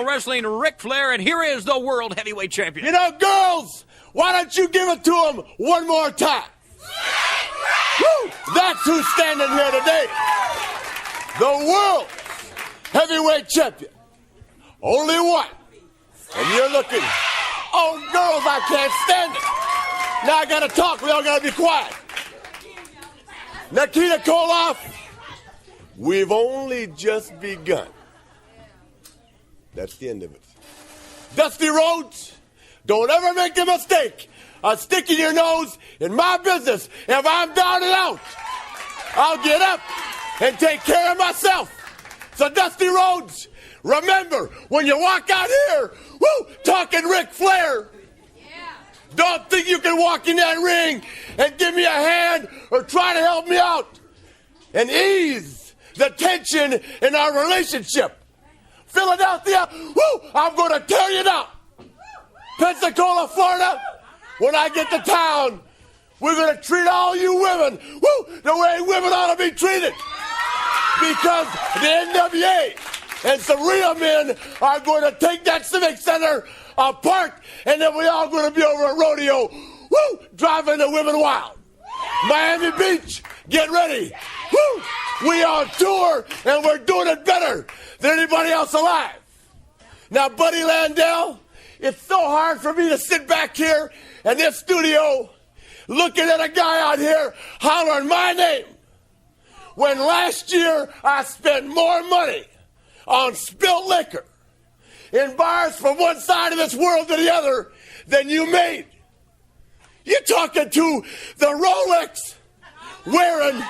Wrestling, Ric Flair, and here is the World Heavyweight Champion. You know, girls, why don't you give it to him one more time? Woo! That's who's standing here today. The World Heavyweight Champion. Only one. And you're looking, oh, girls, I can't stand it. Now I got to talk. We all got to be quiet. Nikita Koloff, we've only just begun. That's the end of it. Dusty Rhodes, don't ever make the mistake of sticking your nose in my business. If I'm down and out, I'll get up and take care of myself. So Dusty Rhodes, remember, when you walk out here, woo, talking Ric Flair, don't think you can walk in that ring and give me a hand or try to help me out and ease the tension in our relationship. Philadelphia, woo, I'm going to tear you down. Pensacola, Florida, when I get to town, we're going to treat all you women, woo, the way women ought to be treated. Because the NWA and some real men are going to take that Civic Center apart, and then we all going to be over at Rodeo, woo, driving the women wild. Miami Beach, get ready. Woo, we on tour, and we're doing it better than anybody else alive. Now, Buddy Landell, it's so hard for me to sit back here in this studio looking at a guy out here hollering my name when last year I spent more money on spilt liquor in bars from one side of this world to the other than you made. You're talking to the Rolex wearing,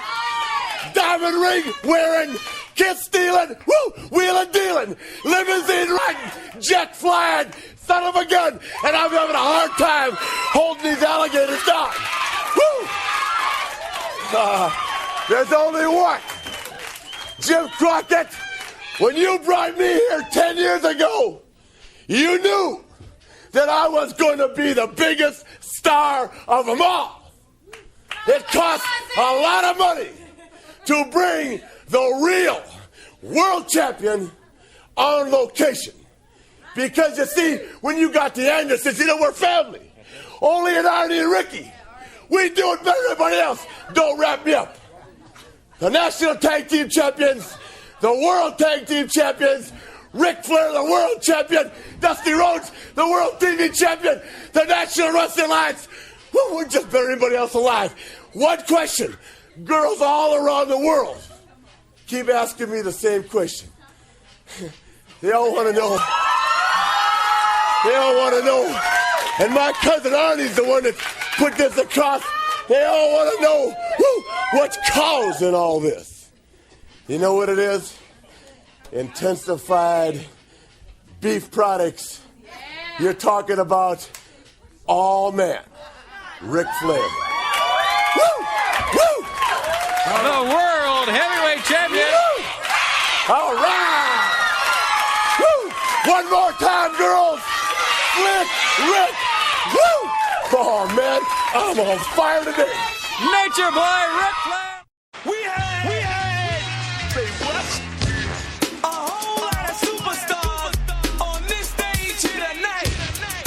diamond ring wearing, kiss stealing, woo, wheeling dealing, limousine riding, jet flying, son of a gun, and I'm having a hard time holding these alligators down. Woo! There's only one. Jim Crockett, when you brought me here 10 years ago, you knew that I was going to be the biggest star of them all. It cost a lot of money to bring the real world champion on location. Because you see, when you got the Andersons, you know, we're family. Only an Arnie and Ricky. We do it better than everybody else. Don't wrap me up. The National Tag Team Champions, the World Tag Team Champions, Ric Flair, the World Champion, Dusty Rhodes, the World TV Champion, the National Wrestling Alliance. Well, we're just better than anybody else alive. One question. Girls all around the world keep asking me the same question. They all want to know. They all want to know. And my cousin Arnie's the one that put this across. They all want to know, whoo, what's causing all this. You know what it is? Intensified beef products. You're talking about all man, Ric Flair. Woo! Woo! The World Heavyweight Champion. Woo! All right! Woo! One more time, girls. Rick! Woo! Oh, man, I'm on fire today. Nature Boy Ric Flair. We had, say what? A whole lot of superstars on this stage here tonight.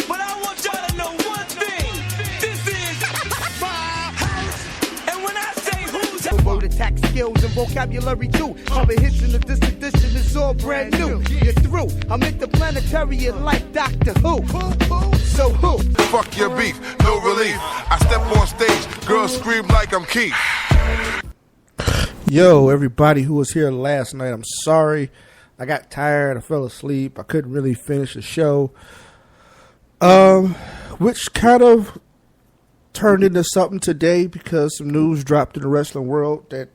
But I want y'all to know one thing. This is my house. And when I say who's word attack skills and vocabulary too. Cover hits in this edition is all brand new. You're through. I'm interplanetary and like Doctor Who. So who? Fuck your beef, no relief. I step on stage, girls scream like I'm Keith. Yo, everybody who was here last night, I'm sorry. I got tired. I fell asleep. I couldn't really finish the show. Which kind of turned into something today because some news dropped in the wrestling world that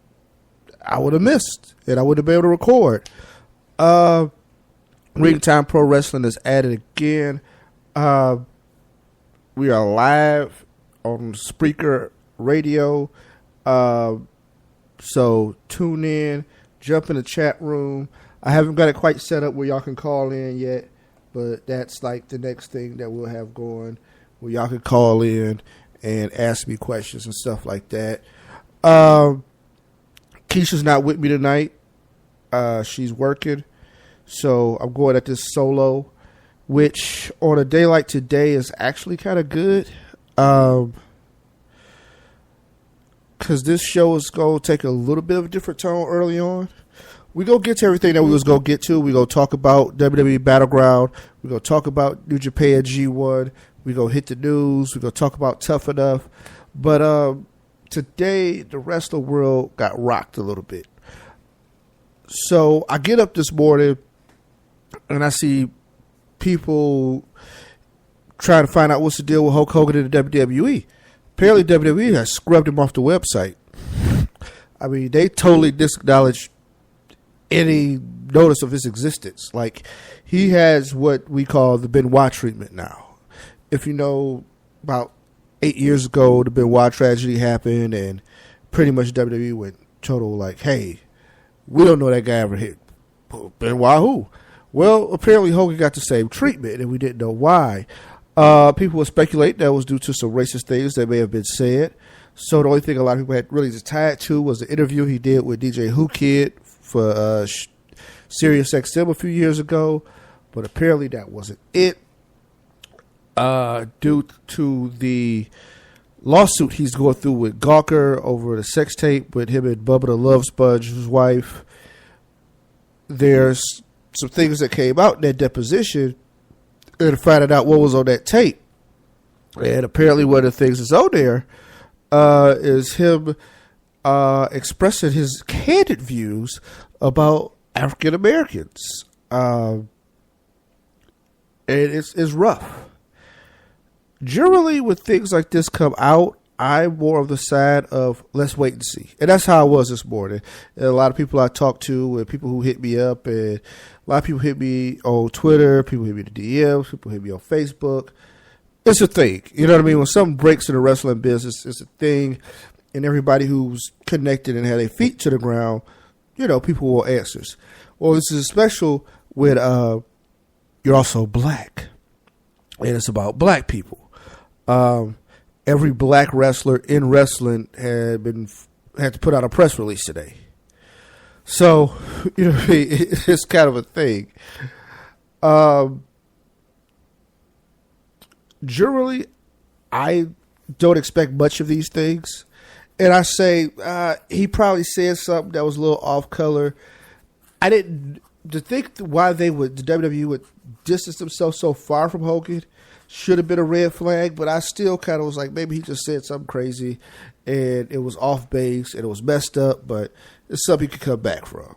I would have missed and I wouldn't have been able to record. Ring Time Pro Wrestling is at it again. We are live on Spreaker Radio. So tune in, jump in the chat room. I haven't got it quite set up where y'all can call in yet, but that's like the next thing that we'll have going, where y'all can call in and ask me questions and stuff like that. Keisha's not with me tonight. She's working. So I'm going at this solo, which on a day like today is actually kind of good. Because this show is going to take a little bit of a different tone early on. We're going to get to everything that we was going to get to. We're going to talk about WWE BattleGround. We're going to talk about New Japan G1. We're going to hit the news. We're going to talk about Tough Enough. But today, the wrestler world got rocked a little bit. So I get up this morning, and I see people trying to find out what's the deal with Hulk Hogan and the WWE. Apparently, WWE has scrubbed him off the website. I mean, they totally disacknowledged any notice of his existence. Like, he has what we call the Benoit treatment now. If you know, about 8 years ago, the Benoit tragedy happened, and pretty much WWE went total like, hey, we don't know that guy ever hit. Benoit who? Well, apparently Hogan got the same treatment, and we didn't know why. People would speculate that was due to some racist things that may have been said. So the only thing a lot of people had really just tied to was the interview he did with DJ Who Kid for Sirius XM a few years ago. But apparently that wasn't it. Due to the lawsuit he's going through with Gawker over the sex tape with him and Bubba the Love Sponge's wife, there's some things that came out in that deposition and finding out what was on that tape. And apparently one of the things that's on there is him expressing his candid views about African Americans. And it's rough. Generally, when things like this come out, I'm more of the side of let's wait and see. And that's how I was this morning. And a lot of people I talked to and people who hit me up, and a lot of people hit me on Twitter, people hit me in the DMs, people hit me on Facebook. It's a thing. You know what I mean? When something breaks in the wrestling business, it's a thing. And everybody who's connected and had their feet to the ground, you know, people want answers. Well, this is special when you're also black. And it's about black people. Every black wrestler in wrestling had to put out a press release today. So, you know, it's kind of a thing. Generally, I don't expect much of these things. And I say, he probably said something that was a little off color. I didn't, to think why the WWE would distance themselves so far from Hogan should have been a red flag, but I still kind of was like, maybe he just said something crazy and it was off base and it was messed up, but it's something you could come back from.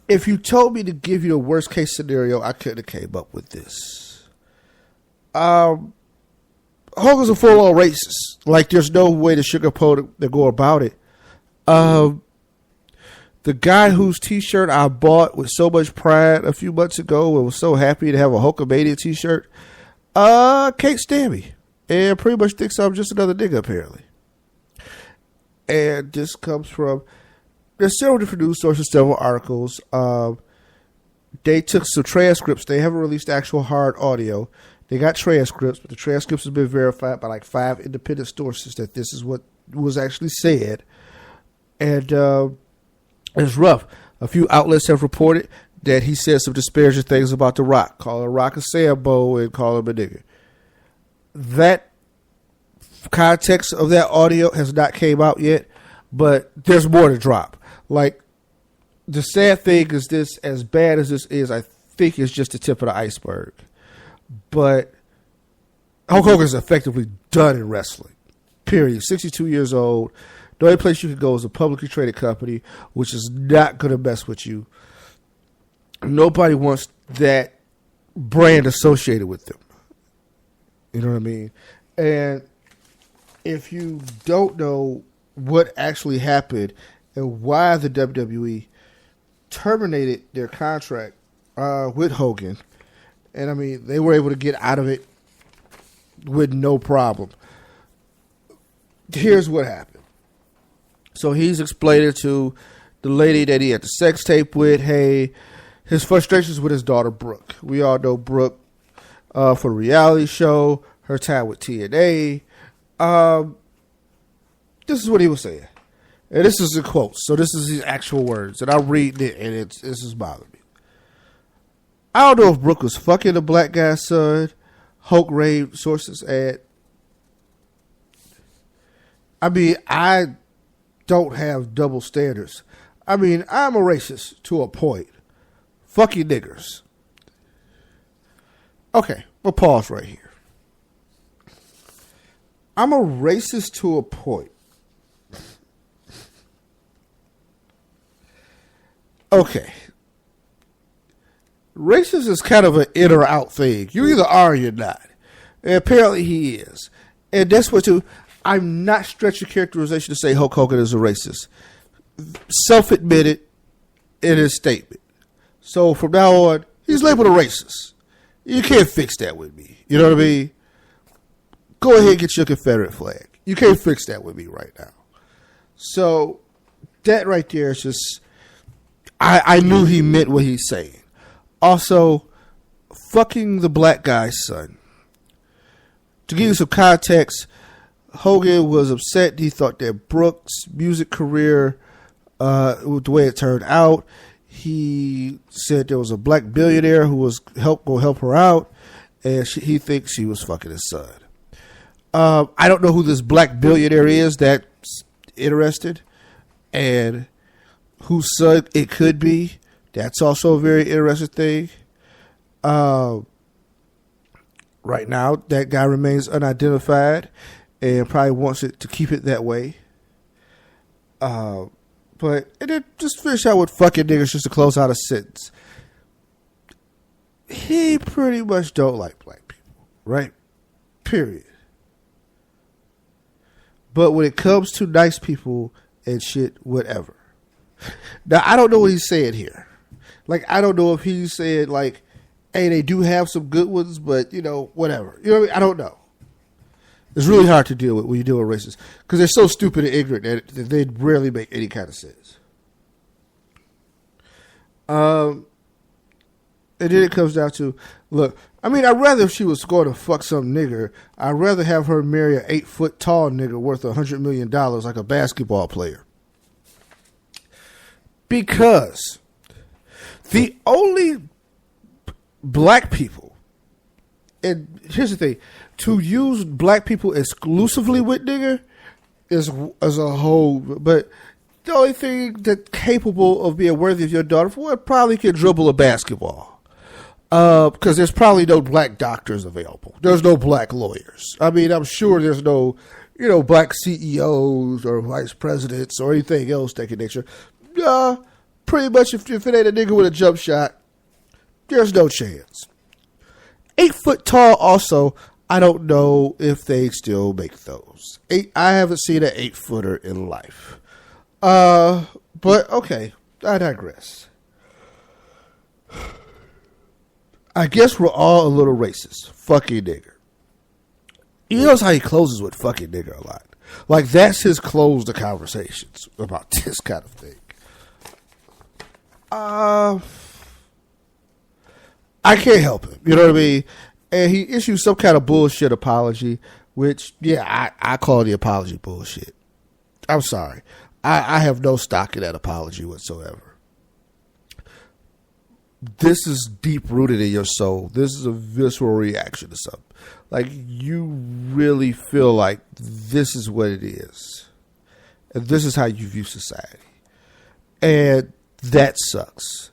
If you told me to give you the worst case scenario, I couldn't have came up with this. Hogan's a full-on racist. Like, there's no way to sugarcoat it, to go about it. The guy whose T-shirt I bought with so much pride a few months ago and was so happy to have a Hulkamania T-shirt, can't stand me. And pretty much thinks I'm just another nigga, apparently. And this comes from, there's several different news sources, several articles. They took some transcripts. They haven't released actual hard audio. They got transcripts, but the transcripts have been verified by like 5 independent sources that this is what was actually said. And it's rough. A few outlets have reported that he said some disparaging things about The Rock, calling Rock a Sambo and calling him a nigger. That context of that audio has not came out yet, but there's more to drop. Like, the sad thing is this, as bad as this is, I think it's just the tip of the iceberg. But Hulk Hogan is effectively done in wrestling. Period. 62 years old. The only place you can go is a publicly traded company, which is not going to mess with you. Nobody wants that brand associated with them. You know what I mean? And if you don't know what actually happened and why the WWE terminated their contract with Hogan, and I mean, they were able to get out of it with no problem. Here's what happened. So he's explaining to the lady that he had the sex tape with, hey, his frustrations with his daughter, Brooke. We all know Brooke for the reality show, her time with TNA. This is what he was saying. And this is a quote, so this is his actual words, and I'm reading it, and this is bothering me. I don't know if Brooke was fucking the black guy's son. Hulk raved, sources add. I mean, I don't have double standards. I mean, I'm a racist to a point. Fucking niggers. Okay, we'll pause right here. I'm a racist to a point. Okay. Racist is kind of an in or out thing. You either are or you're not. And apparently he is. And that's what I'm not stretching characterization to say Hulk Hogan is a racist. Self-admitted in his statement. So from now on, he's labeled a racist. You can't fix that with me. You know what I mean? Go ahead and get your Confederate flag. You can't fix that with me right now. So that right there is just, I knew he meant what he's saying. Also, fucking the black guy's son. To give you some context, Hogan was upset. He thought that Brooks' music career, the way it turned out, he said there was a black billionaire who was going to help her out, and he thinks she was fucking his son. I don't know who this black billionaire is that's interested, and whose son it could be. That's also a very interesting thing. Right now, that guy remains unidentified and probably wants it to keep it that way. And then just finish out with fucking niggas just to close out a sentence. He pretty much don't like black people, right? Period. But when it comes to nice people and shit, whatever. Now, I don't know what he's saying here. Like, I don't know if he's saying, like, hey, they do have some good ones, but, you know, whatever. You know what I mean? I don't know. It's really hard to deal with when you deal with racists because they're so stupid and ignorant that they rarely make any kind of sense. And then it comes down to, look, I mean, I'd rather if she was going to fuck some nigger, I'd rather have her marry an 8-foot tall nigger worth $100 million like a basketball player. Because the only black people, and here's the thing, to use black people exclusively with nigger is as a whole, but the only thing that's capable of being worthy of your daughter for it probably can dribble a basketball. Because there's probably no black doctors available. There's no black lawyers. I mean, I'm sure there's no, black CEOs or vice presidents or anything else that can nature. Pretty much if it ain't a nigga with a jump shot, there's no chance. 8-foot tall also, I don't know if they still make those. I haven't seen an 8-footer in life. But okay, I digress. I guess we're all a little racist. Fucking nigger. You notice how he closes with fucking nigger a lot. Like, that's his close to conversations about this kind of thing. I can't help him. You know what I mean? And he issued some kind of bullshit apology, which, yeah, I call the apology bullshit. I'm sorry. I have no stock in that apology whatsoever. This is deep rooted in your soul. This is a visceral reaction to something. Like, you really feel like this is what it is. And this is how you view society. And that sucks.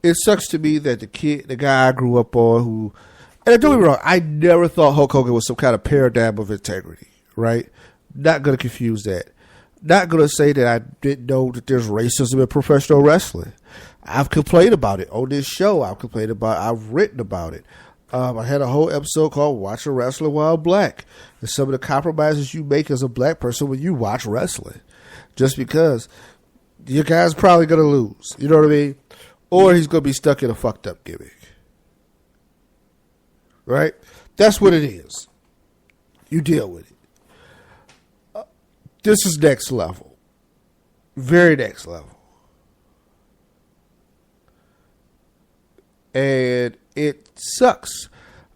It sucks to me that the guy I grew up on and don't get me wrong, I never thought Hulk Hogan was some kind of paradigm of integrity, right? Not going to confuse that. Not going to say that I didn't know that there's racism in professional wrestling. I've complained about it on this show. I've written about it. I had a whole episode called Watch a Wrestler While Black. And some of the compromises you make as a black person when you watch wrestling. Just because your guy's probably going to lose. You know what I mean? Or he's going to be stuck in a fucked up gimmick. Right? That's what it is. You deal with it. This is next level. Very next level. And it sucks.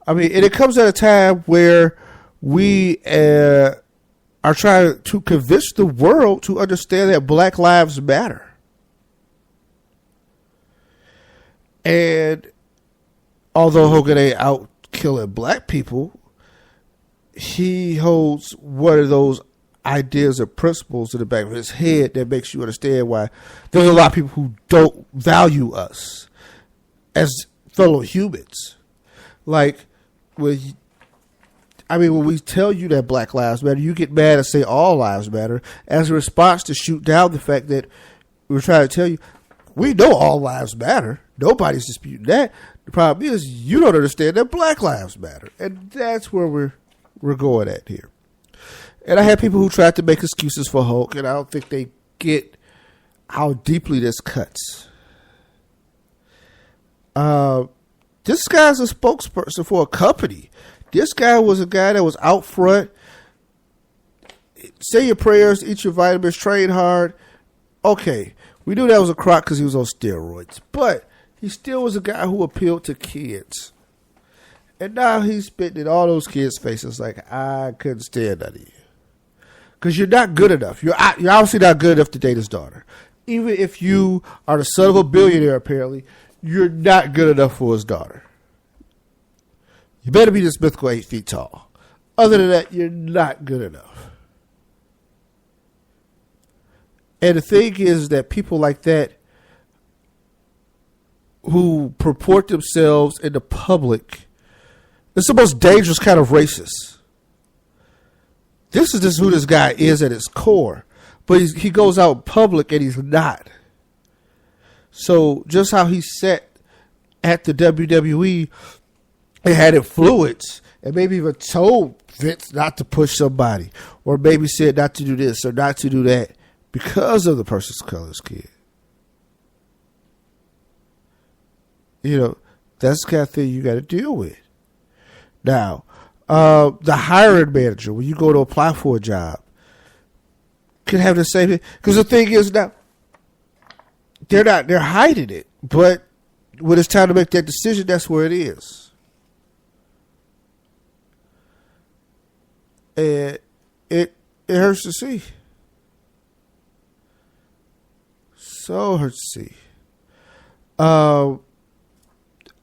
I mean, and it comes at a time where we are are trying to convince the world to understand that Black Lives Matter. And although Hogan ain't out killing black people, he holds one of those ideas or principles in the back of his head that makes you understand why there's a lot of people who don't value us as fellow humans. Like, when we tell you that Black Lives Matter, you get mad and say all lives matter as a response to shoot down the fact that we're trying to tell you, we know all lives matter. Nobody's disputing that. The problem is you don't understand that Black Lives Matter. And that's where we're going at here. And I had people who tried to make excuses for Hulk, and I don't think they get how deeply this cuts. This guy's a spokesperson for a company. This guy was a guy that was out front. Say your prayers, eat your vitamins, train hard. Okay, we knew that was a crock because he was on steroids. But he still was a guy who appealed to kids. And now he's spitting in all those kids' faces like, I couldn't stand none of you. Because you're not good enough. You're obviously not good enough to date his daughter. Even if you are the son of a billionaire, apparently, you're not good enough for his daughter. You better be this mythical 8 feet tall. Other than that, you're not good enough. And the thing is that people like that who purport themselves in the public, it's the most dangerous kind of racist. This is just who this guy is at his core. But he goes out in public and he's not. So just how he sat at the WWE and had influence and maybe even told Vince not to push somebody, or maybe said not to do this or not to do that because of the person's color's kid. You know, that's the kind of thing you got to deal with. Now, the hiring manager, when you go to apply for a job, can have the same thing. Because the thing is now, they're hiding it. But when it's time to make that decision, that's where it is. And it hurts to see. So hurts to see. I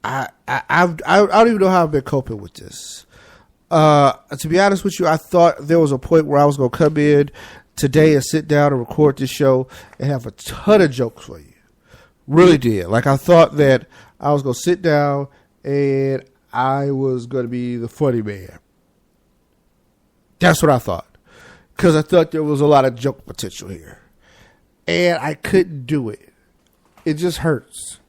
don't even know how I've been coping with this. To be honest with you, I thought there was a point where I was going to come in today and sit down and record this show and have a ton of jokes for you. Really did. Like, I thought that I was going to sit down and I was going to be the funny man. That's what I thought. Because I thought there was a lot of joke potential here. And I couldn't do it. It just hurts.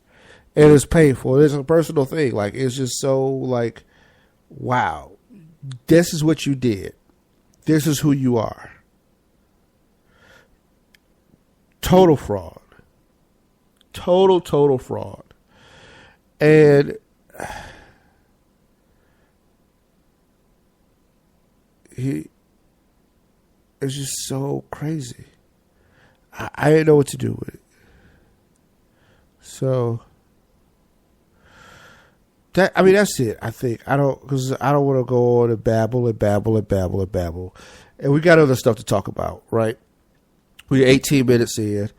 And it's painful. It's a personal thing. Like, it's just so, like, wow. This is what you did. This is who you are. Total fraud. Total fraud. And it's just so crazy. I didn't know what to do with it. So that's it. I think because I don't want to go on and babble. And we got other stuff to talk about, right? We're 18 minutes in.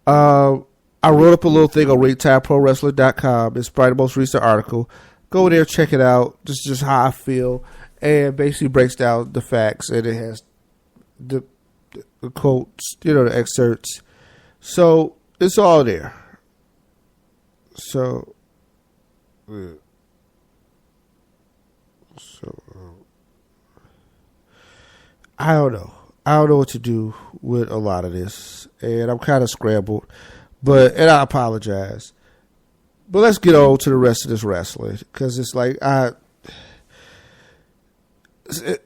I wrote up a little thing on RingTimeProWrestling.com. It's probably the most recent article. Go there, check it out. Just how I feel, and basically breaks down the facts, and it has the quotes, the excerpts. So it's all there. So I don't know. I don't know what to do with a lot of this, and I'm kind of scrambled. And I apologize. But let's get on to the rest of this wrestling, because it's like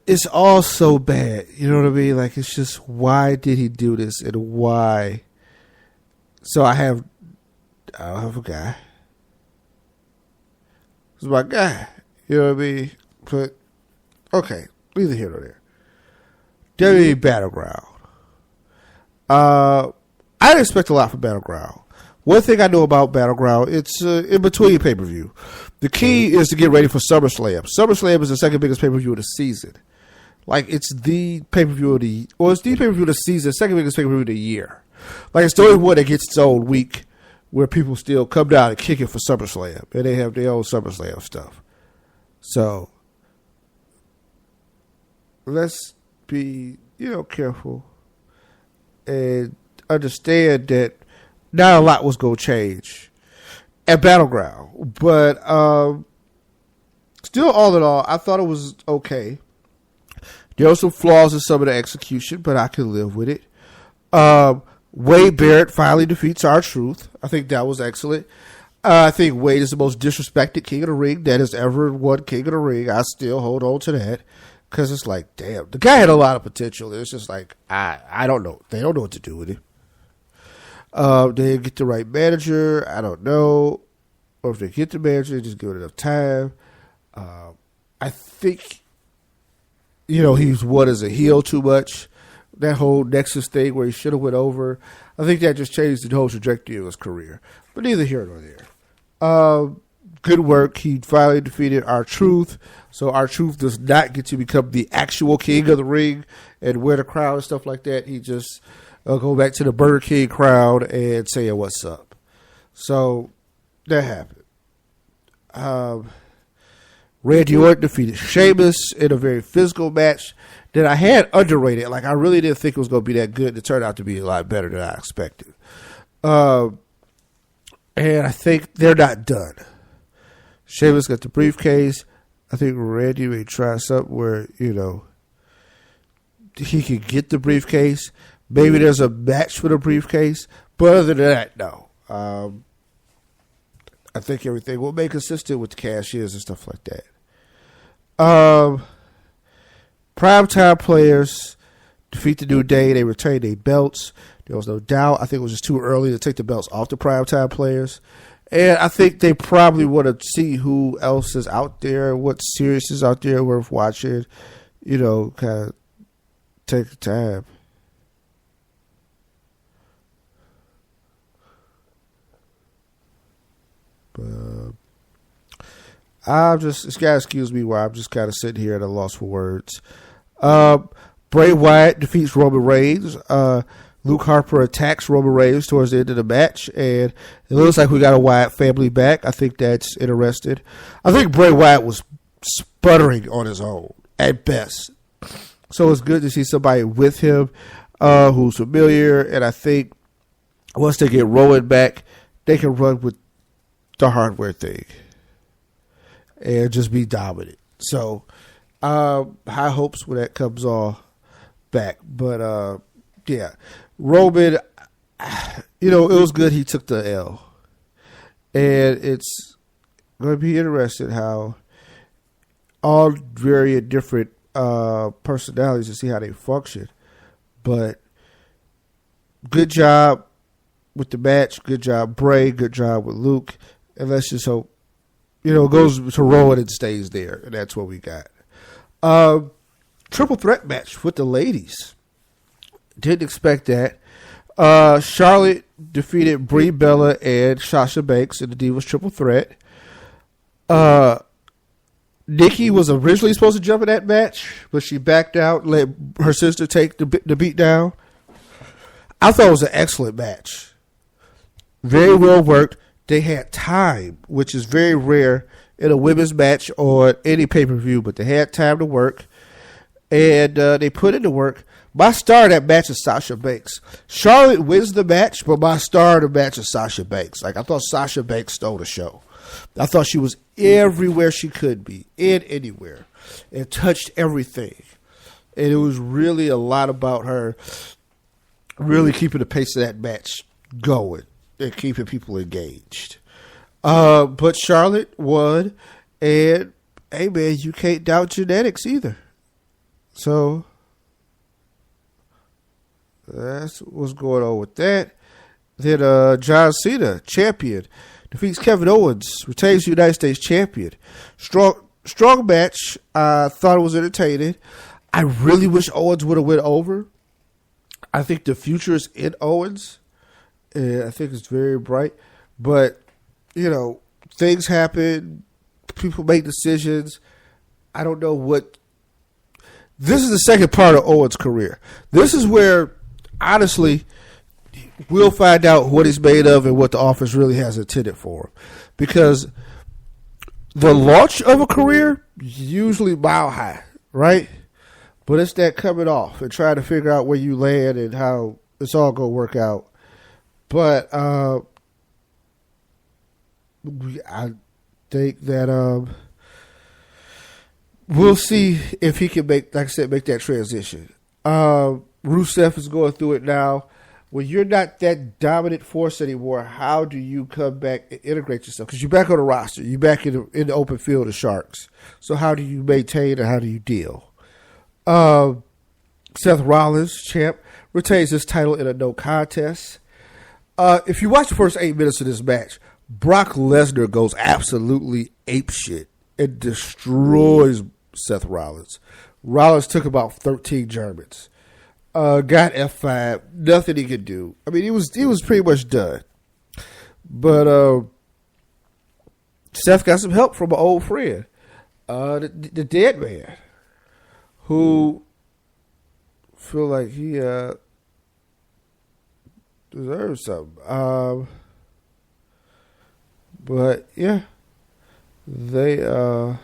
it's all so bad. You know what I mean? Like, it's just, why did he do this, and why? So I don't have a guy. It's my guy. You know what I mean? But okay, neither here nor there. WWE BattleGround. I didn't expect a lot from BattleGround. One thing I know about BattleGround, it's in between pay-per-view. The key is to get ready for SummerSlam. SummerSlam is the second biggest pay-per-view of the season. Like, it's the pay-per-view of the it's the pay-per-view of the season, second biggest pay-per-view of the year. Like, it's the only one that gets its own week where people still come down and kick it for SummerSlam, and they have their own SummerSlam stuff. So let's be, careful and understand that not a lot was going to change at BattleGround. But still, all in all, I thought it was okay. There were some flaws in some of the execution, but I can live with it. Wade Barrett finally defeats R-Truth. I think that was excellent. I think Wade is the most disrespected King of the Ring that has ever won King of the Ring. I still hold on to that because it's like, damn, the guy had a lot of potential. It's just like, I don't know. They don't know what to do with him. They didn't get the right manager. I don't know. Or if they get the manager, just give it enough time. I think, he's won as a heel too much. That whole Nexus thing where he should have went over, I think that just changed the whole trajectory of his career. But neither here nor there. Good work. He finally defeated R-Truth. So R-Truth does not get to become the actual King of the Ring and wear the crown and stuff like that. He just go back to the Burger King crowd and say, what's up? So that happened. Randy Orton defeated Sheamus in a very physical match that I had underrated. Like, I really didn't think it was going to be that good. It turned out to be a lot better than I expected. And I think they're not done. Sheamus got the briefcase. I think Randy may try something where, he can get the briefcase. Maybe there's a match for the briefcase. But other than that, no. I think everything will be consistent with the cashiers and stuff like that. Primetime players defeat the New Day. They retain their belts. There was no doubt. I think it was just too early to take the belts off the primetime players. And I think they probably want to see who else is out there, what series is out there worth watching, kind of take the time. This guy, excuse me, while I'm just kind of sitting here at a loss for words. Bray Wyatt defeats Roman Reigns. Luke Harper attacks Roman Reigns towards the end of the match, and it looks like we got a Wyatt family back. I think that's interesting. I think Bray Wyatt was sputtering on his own at best, so it's good to see somebody with him who's familiar. And I think once they get Rowan back, they can run with the hardware thing and just be dominant. So high hopes when that comes all back. But yeah, Roman, it was good he took the L. And it's going to be interesting how all very different personalities to see how they function. But good job with the match. Good job, Bray. Good job with Luke. And let's just hope, it goes to Rowan and stays there. And that's what we got. Triple threat match with the ladies. Didn't expect that. Charlotte defeated Brie Bella and Sasha Banks in the Divas triple threat. Nikki was originally supposed to jump in that match, but she backed out and let her sister take the beat down. I thought it was an excellent match. Very well worked. They had time, which is very rare in a women's match or any pay-per-view, but they had time to work, and they put in the work. My star of that match is Sasha Banks. Charlotte wins the match, but my star of the match is Sasha Banks. Like, I thought Sasha Banks stole the show. I thought she was everywhere she could be, and anywhere, and touched everything. And it was really a lot about her really keeping the pace of that match going and keeping people engaged. But Charlotte won, and hey man, you can't doubt genetics either. So that's what's going on with that. Then John Cena, champion, defeats Kevin Owens, retains the United States champion. Strong match. I thought it was entertaining. I really wish Owens would have went over. I think the future is in Owens. And I think it's very bright. But, things happen. People make decisions. I don't know what this is the second part of Owens' career. This is where, honestly, we'll find out what he's made of and what the office really has intended for him. Because the launch of a career is usually mile high, right? But it's that coming off and trying to figure out where you land and how it's all going to work out. But I think that we'll see if he can make, like I said, make that transition. Rusev is going through it now. When you're not that dominant force anymore, how do you come back and integrate yourself? Because you're back on the roster. You're back in the open field of Sharks. So how do you maintain and how do you deal? Seth Rollins, champ, retains his title in a no contest. If you watch the first 8 minutes of this match, Brock Lesnar goes absolutely apeshit and destroys Seth Rollins. Rollins took about 13 Germans. Got F5, nothing he could do. I mean, he was pretty much done. But Seth got some help from an old friend, the Dead Man, who feel like he deserves something. But yeah, they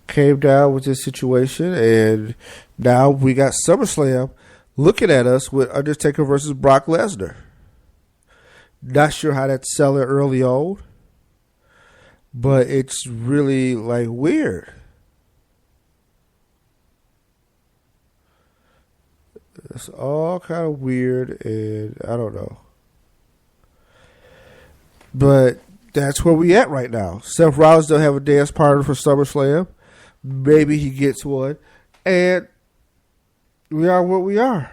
came down with this situation, and now we got SummerSlam looking at us with Undertaker versus Brock Lesnar. Not sure how that's selling early on, but it's really like weird. It's all kind of weird, and I don't know. But that's where we at right now. Seth Rollins don't have a dance partner for SummerSlam. Maybe he gets one. And we are what we are.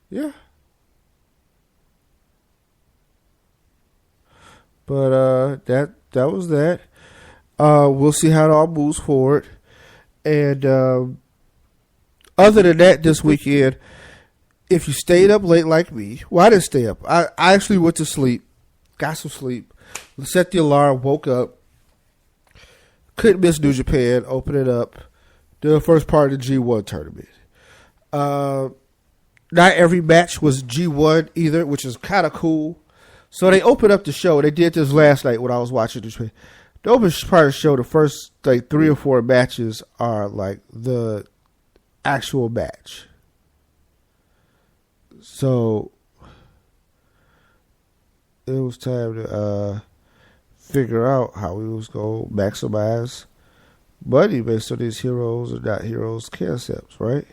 Yeah. But that was that. We'll see how it all moves forward. And other than that, this weekend, if you stayed up late like me, well, I didn't stay up. I actually went to sleep, got some sleep, set the alarm, woke up. Couldn't miss New Japan, open it up, the first part of the G1 tournament. Not every match was G1 either, which is kind of cool. So they opened up the show. They did this last night when I was watching the show. The open part of the show, the first like 3 or 4 matches are like the actual match. So it was time to figure out how we was going to maximize money based on these heroes or not heroes concepts, right?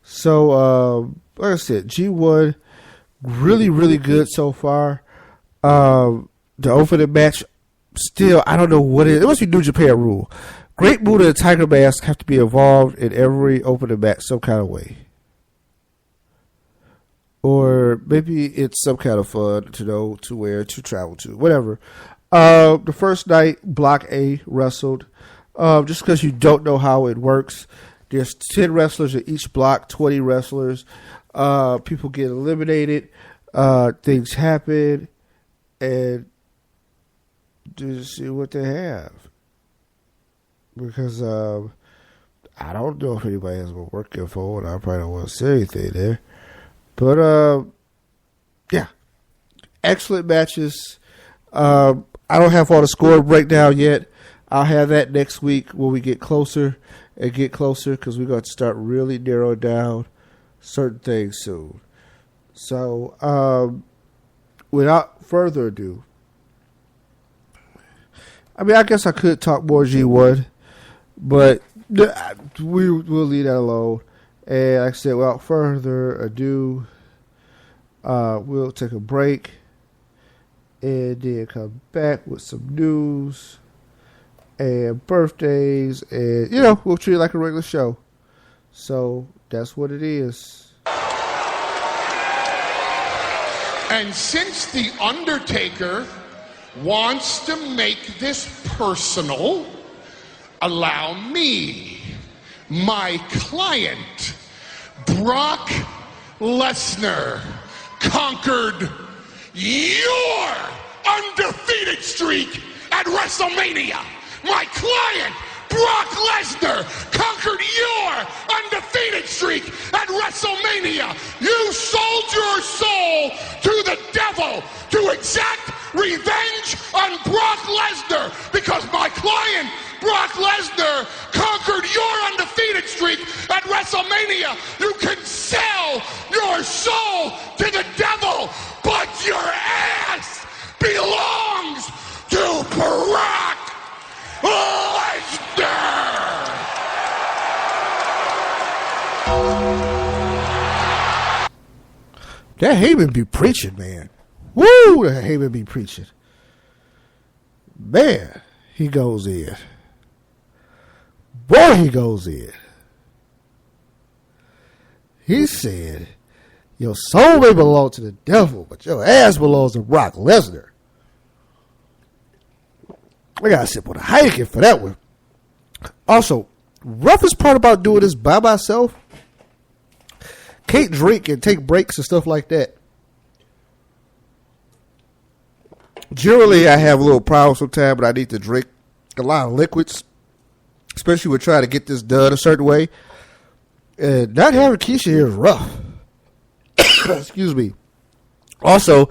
So, like I said, G1, really, really good so far. The opening match, still, I don't know what it is. It must be New Japan rule. Great Muta and Tiger Mask have to be involved in every opening match some kind of way. Or maybe it's some kind of fun to know, to wear, to travel to, whatever. The first night, Block A wrestled. Just because you don't know how it works, there's 10 wrestlers in each block, 20 wrestlers. People get eliminated. Things happen. And just see what they have. Because I don't know if anybody has my work info, and I probably don't want to say anything there. But, yeah, excellent matches. I don't have all the score breakdown yet. I'll have that next week when we get closer because we're going to start really narrowing down certain things soon. So, without further ado, I mean, I guess I could talk more G1, but we'll leave that alone. And like I said, without further ado, we'll take a break and then come back with some news and birthdays. And, we'll treat it like a regular show. So that's what it is. And since The Undertaker wants to make this personal, allow me, my client, Brock Lesnar, conquered your undefeated streak at WrestleMania. My client, Brock Lesnar conquered your undefeated streak at WrestleMania. You sold your soul to the devil to exact revenge on Brock Lesnar because my client, Brock Lesnar, conquered your undefeated streak at WrestleMania. You can sell your soul to the devil, but your ass belongs to Brock Lesnar. That Heyman be preaching, man. Woo, that Heyman be preaching. Man, he goes in. Boy, he goes in. He said, your soul may belong to the devil, but your ass belongs to Brock Lesnar. I gotta sip on a Heineken for that one. Also, roughest part about doing this by myself, can't drink and take breaks and stuff like that. Generally, I have a little problem sometimes, but I need to drink a lot of liquids, especially with trying to get this done a certain way. And not having Keisha here is rough. Excuse me. Also,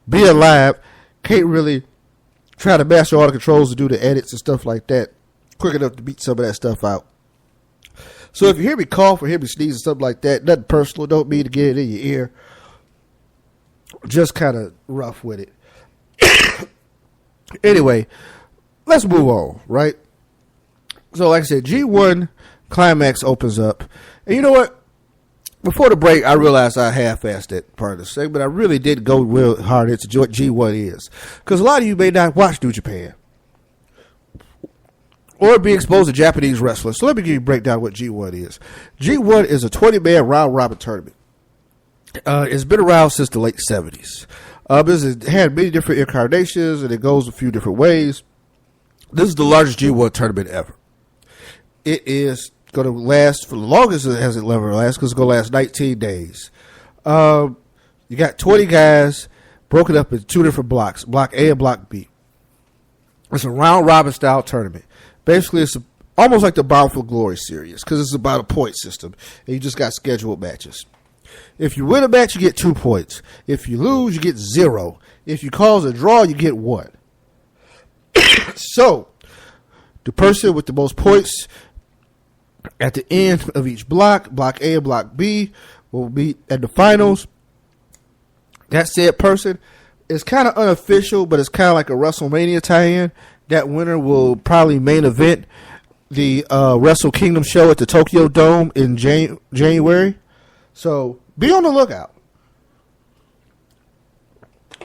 being live, can't really try to master all the controls to do the edits and stuff like that quick enough to beat some of that stuff out. So if you hear me cough or hear me sneeze and stuff like that, nothing personal, don't mean to get it in your ear. Just kind of rough with it. Anyway, let's move on, right? So like I said, G1 Climax opens up. And you know what? Before the break, I realized I half-assed that part of the segment. I really did go real hard into what G1 is. Because a lot of you may not watch New Japan or be exposed to Japanese wrestlers. So let me give you a breakdown of what G1 is. G1 is a 20-man round-robin tournament. It's been around since the late 70s. It had many different incarnations, and it goes a few different ways. This is the largest G1 tournament ever. It is going to last for the longest it has ever lasted because it's going to last 19 days. You got 20 guys broken up into two different blocks, Block A and Block B. It's a round-robin style tournament. Basically, it's almost like the Bound for Glory series because it's about a point system, and you just got scheduled matches. If you win a match, you get 2 points. If you lose, you get 0. If you cause a draw, you get 1. So, the person with the most points at the end of each block, Block A and Block B, will meet at the finals. That said person is kind of unofficial, but it's kind of like a WrestleMania tie-in. That winner will probably main event the Wrestle Kingdom show at the Tokyo Dome in January. So, be on the lookout.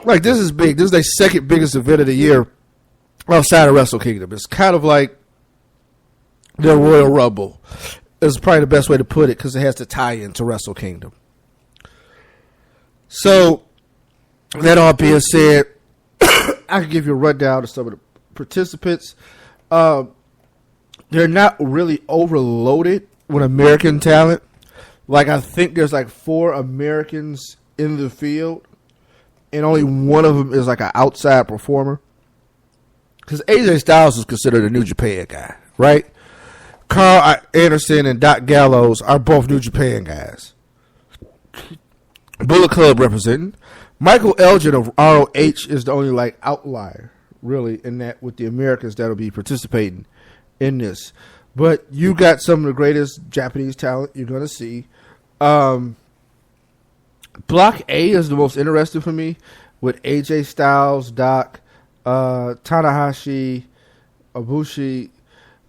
Like, this is big. This is their second biggest event of the year outside of Wrestle Kingdom. It's kind of like the Royal Rumble. Is probably the best way to put it because it has to tie into Wrestle Kingdom. So, that all being said, I can give you a rundown of some of the participants. They're not really overloaded with American talent. Like, I think there's like 4 Americans in the field, and only one of them is like an outside performer. Because AJ Styles is considered a New Japan guy, right? Carl Anderson and Doc Gallows are both New Japan guys. Bullet Club representing. Michael Elgin of ROH is the only like outlier, really, in that with the Americans that'll be participating in this. But you got some of the greatest Japanese talent you're going to see. Block A is the most interesting for me with AJ Styles, Doc, Tanahashi, Ibushi.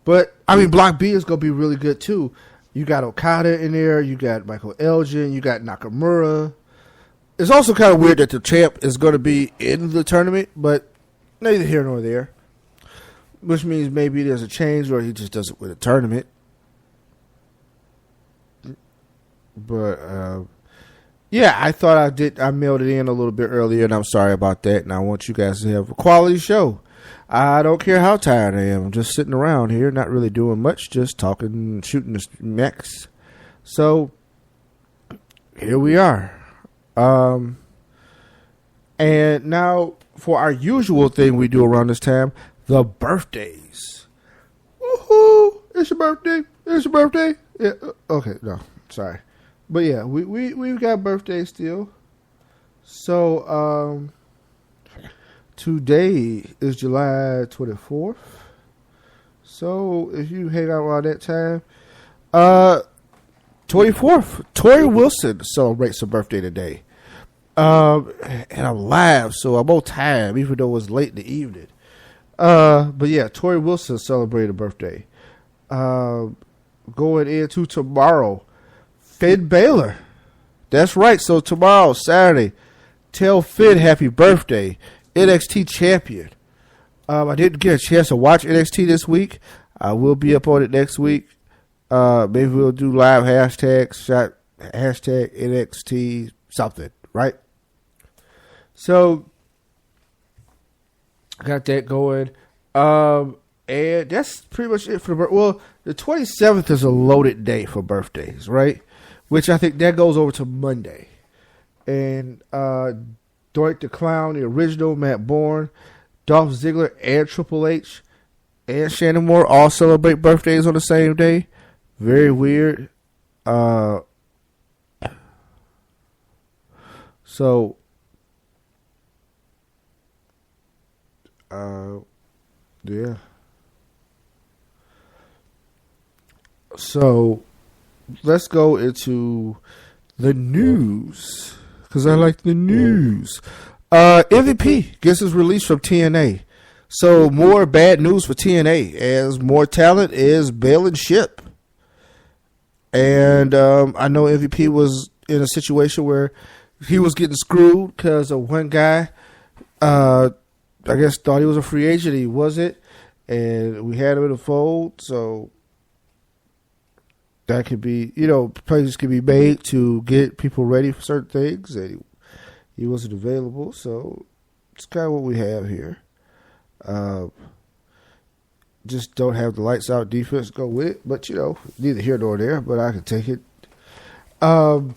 But, I mean, Block B is going to be really good, too. You got Okada in there. You got Michael Elgin. You got Nakamura. It's also kind of weird that the champ is going to be in the tournament, but neither here nor there. Which means maybe there's a change or he just doesn't win a tournament. But, yeah, I thought I mailed it in a little bit earlier, and I'm sorry about that. And I want you guys to have a quality show. I don't care how tired I am. I'm just sitting around here, not really doing much, just talking, shooting the mechs. So, here we are. And now, for our usual thing we do around this time, the birthdays. Woohoo! It's your birthday. It's your birthday. Yeah. Okay. No. Sorry. But yeah, we've got birthdays still. So today is July 24th. So if you hang out around that time, 24th, Tori Wilson celebrates her birthday today. And I'm live, so I'm on time, even though it's late in the evening. But yeah, Tori Wilson celebrated her birthday. Going into tomorrow, Finn Balor. That's right. So tomorrow, Saturday, tell Finn happy birthday, NXT champion. I didn't get a chance to watch NXT this week. I will be up on it next week. Maybe we'll do live hashtag NXT something, right? So got that going. And that's pretty much it for the well, the 27th is a loaded day for birthdays, right? Which I think that goes over to Monday. And Doink the Clown, the original, Matt Bourne, Dolph Ziggler, and Triple H, and Shannon Moore all celebrate birthdays on the same day. Very weird. So, yeah. So, let's go into the news, because I like the news. MVP gets his release from TNA. So, more bad news for TNA, as more talent is bailing ship. And I know MVP was in a situation where he was getting screwed because of one guy, I guess, thought he was a free agent. He wasn't. And we had him in the fold. So that could be, plays could be made to get people ready for certain things. And he wasn't available. So it's kind of what we have here. Just don't have the lights out defense to go with it. But, neither here nor there. But I can take it. But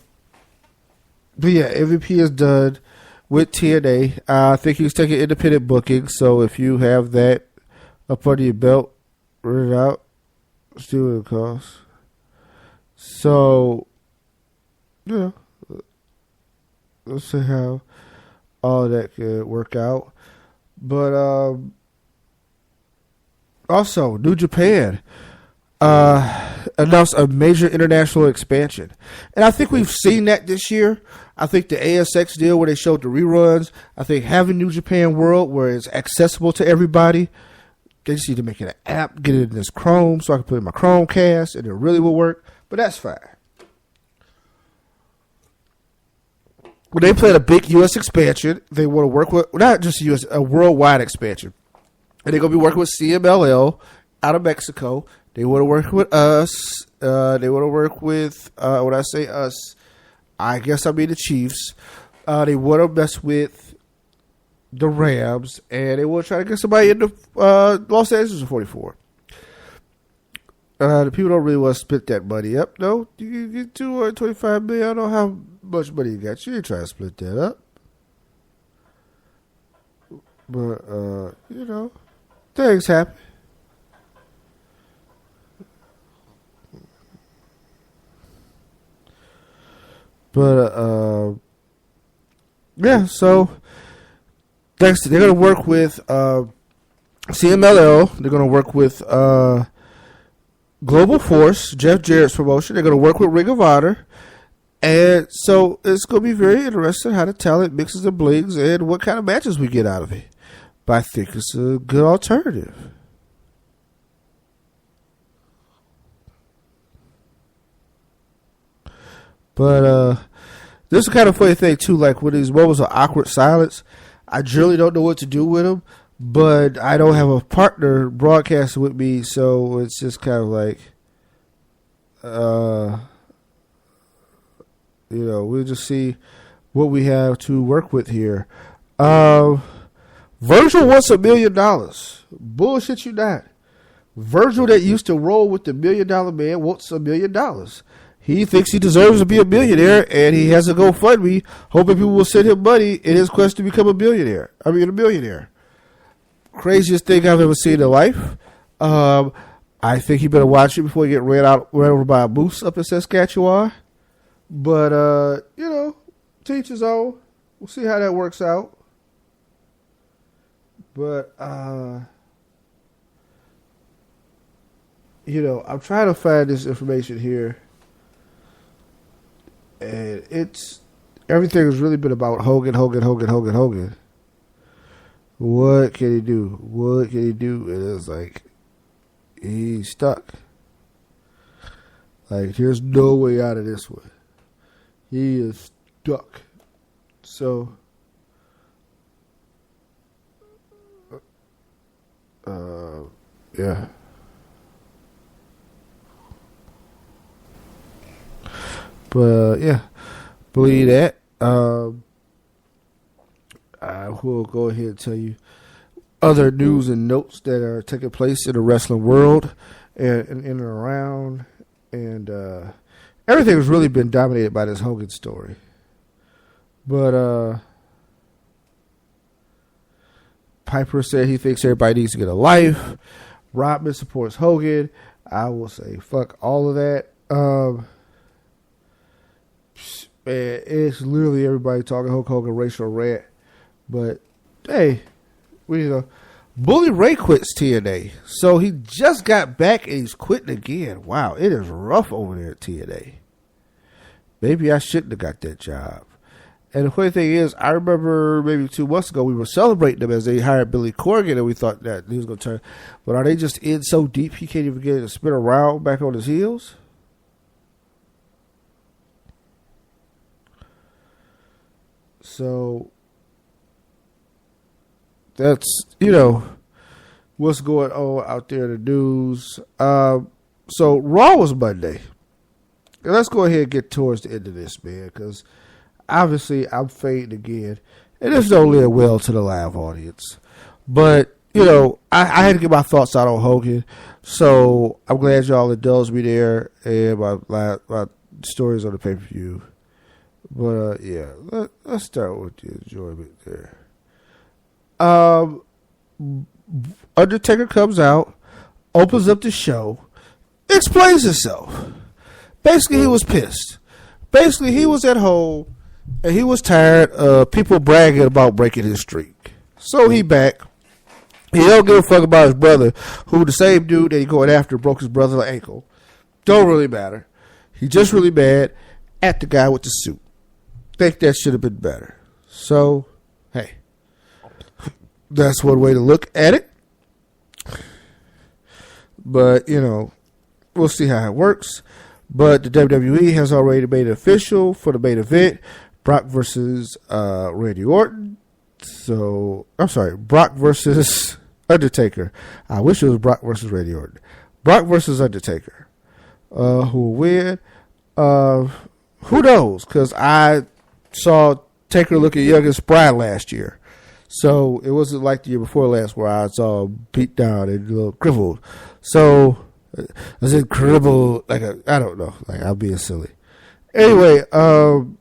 yeah, MVP is done with TNA. I think he's taking independent booking. So if you have that up under your belt, run it out. See what it costs. So, let's see how all that could work out. But also, New Japan announced a major international expansion. And I think we've seen that this year. I think the ASX deal where they showed the reruns, I think having New Japan World where it's accessible to everybody, they just need to make it an app, get it in this Chrome so I can put it in my Chromecast and it really will work. But that's fine. When they plan a big U.S. expansion, they want to work with, not just a worldwide expansion. And they're going to be working with CMLL out of Mexico. They want to work with us. They want to work with, when I say us, I guess I mean the Chiefs. They want to mess with the Rams. And they want to try to get somebody into Los Angeles in 44. The people don't really want to split that money up. No, you get $225 million. I don't know how much money you got. You ain't trying to split that up. But, things happen. But, yeah, so they're going to work with CMLL. They're going to work with Global Force, Jeff Jarrett's promotion. They're going to work with Ring of Honor. And so it's going to be very interesting how the talent mixes and blings and what kind of matches we get out of it. But I think it's a good alternative. But this is kind of funny thing too. Like with these moments of awkward silence, I generally don't know what to do with them. But I don't have a partner broadcasting with me, so it's just kind of like, we'll just see what we have to work with here. Virgil wants $1 million. Bullshit you not. Virgil that used to roll with the $1 Million Man wants $1 million. He thinks he deserves to be a millionaire, and he has a GoFundMe, hoping people will send him money in his quest to become a millionaire. Craziest thing I've ever seen in life. I I think you better watch it before you get ran over by a moose up in Saskatchewan. But, to each his own. We'll see how that works out. But, I'm trying to find this information here. And everything has really been about Hogan. What can he do? And it's like, he's stuck. Like, there's no way out of this one. He is stuck. So, yeah. But, yeah. Believe that. I will go ahead and tell you other news and notes that are taking place in the wrestling world and in and around. And everything has really been dominated by this Hogan story. But Piper said he thinks everybody needs to get a life. Rodman supports Hogan. I will say fuck all of that. Man, it's literally everybody talking Hulk Hogan racial rant. But hey, Bully Ray quits TNA. So he just got back and he's quitting again. Wow, it is rough over there at TNA. Maybe I shouldn't have got that job. And the funny thing is, I remember maybe 2 months ago we were celebrating them as they hired Billy Corgan, and we thought that he was going to turn. But are they just in so deep he can't even get it to spin around back on his heels? So that's, what's going on out there in the news. So Raw was Monday. And let's go ahead and get towards the end of this, man, because obviously I'm fading again. And this don't live well to the live audience. But, I had to get my thoughts out on Hogan. So I'm glad y'all indulged me there and my stories on the pay-per-view. But, yeah, let's start with the enjoyment there. Undertaker comes out, opens up the show, explains himself. Basically, he was pissed. Basically, he was at home, and he was tired of people bragging about breaking his streak. So he back. He don't give a fuck about his brother, who the same dude that he going after broke his brother's ankle. Don't really matter. He just really mad at the guy with the suit. Think that should have been better. So, hey, that's one way to look at it. But, we'll see how it works. But the WWE has already made it official for the main event. Brock versus Randy Orton. So, I'm sorry, Brock versus Undertaker. I wish it was Brock versus Randy Orton. Brock versus Undertaker. Who will win? Who knows? Because I saw Taker looking young and spry last year. So it wasn't like the year before last where I saw him beat down and a little crippled. So I said crippled, I don't know, I'm being silly. Anyway, so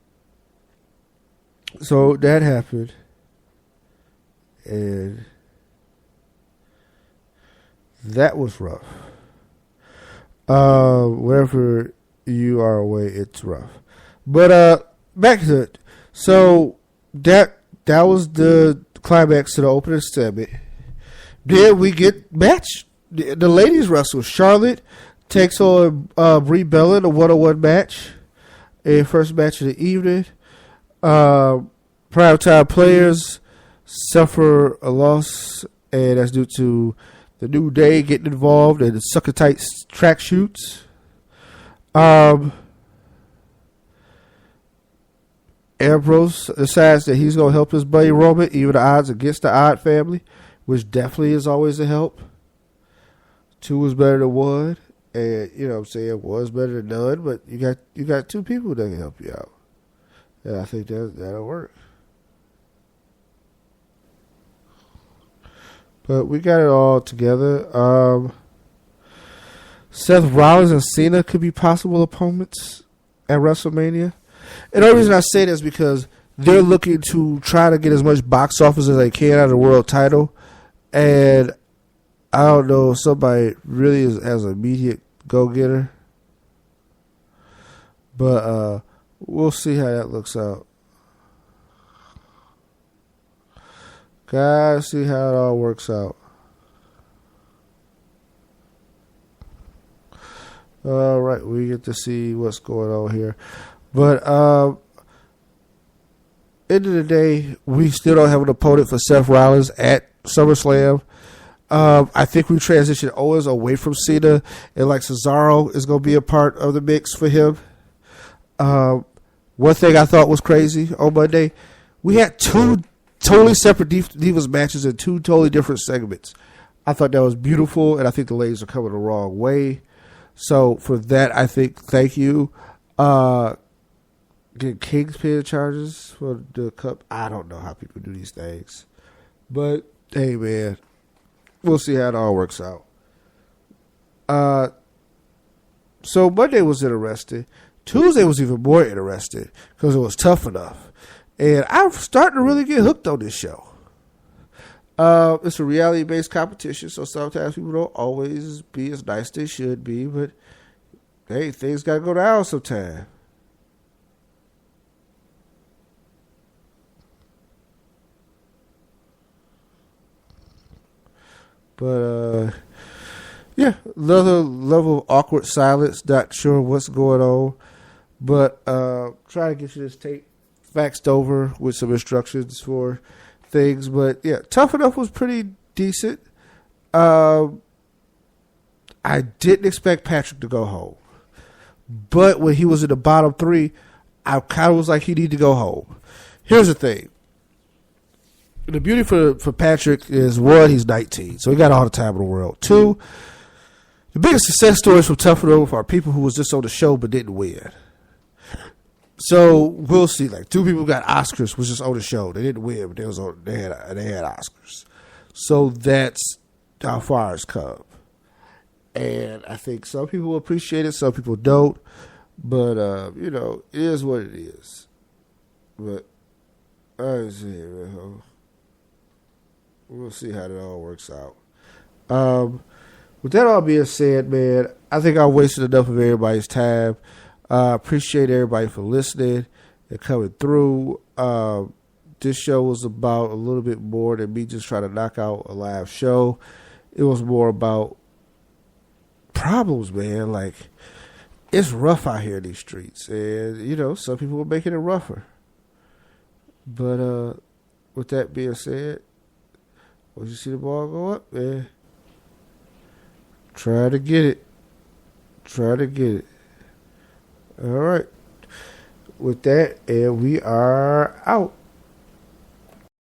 that happened. And that was rough. Wherever you are away, it's rough. But back to it. So that was the climax to the opening segment. Then we get match. The ladies wrestle. Charlotte takes on Brie Bella in a 1-on-1 match. A first match of the evening. Primetime players suffer a loss, and that's due to the New Day getting involved in the sucker tight track shoots. Ambrose decides that he's going to help his buddy Roman, even the odds against the Odd family, which definitely is always a help. 2 is better than 1, and what I'm saying, 1 is better than none, but you got 2 people that can help you out. And I think that'll work. But we got it all together. Seth Rollins and Cena could be possible opponents at WrestleMania. And the only reason I say that is because they're looking to try to get as much box office as they can out of the world title. And I don't know if somebody really is as an immediate go-getter. But we'll see how that looks out. Guys, see how it all works out. All right, we get to see what's going on here. But end of the day, we still don't have an opponent for Seth Rollins at SummerSlam. I think we transitioned Owens away from Cena, and like Cesaro is going to be a part of the mix for him. One thing I thought was crazy on Monday, we had two totally separate Divas matches in two totally different segments. I thought that was beautiful, and I think the ladies are coming the wrong way. So for that, I think thank you. Get Kingpin charges for the cup. I don't know how people do these things, but hey, man, we'll see how it all works out. So Monday was interesting. Tuesday was even more interesting because it was tough enough, and I'm starting to really get hooked on this show. It's a reality-based competition, so sometimes people don't always be as nice as they should be, but hey, things got to go down sometime. But, yeah, another level of awkward silence, not sure what's going on, but try to get you this tape faxed over with some instructions for things. But yeah, Tough Enough was pretty decent. I didn't expect Patrick to go home, but when he was in the bottom three, I kind of was like, he need to go home. Here's the thing. The beauty for Patrick is, one, he's 19, so he got all the time in the world. Two, the biggest success stories from Tough Enough are people who was just on the show but didn't win. So we'll see. Like, two people got Oscars, was just on the show. They didn't win, but they had Oscars. So that's how far it's come. And I think some people appreciate it, some people don't. But it is what it is. But we'll see how it all works out. With that all being said, man, I think I wasted enough of everybody's time. Appreciate everybody for listening and coming through. This show was about a little bit more than me just trying to knock out a live show. It was more about problems, man. Like, it's rough out here in these streets. And, some people are making it rougher. But with that being said, once you see the ball go up, man, try to get it. All right. With that, and we are out.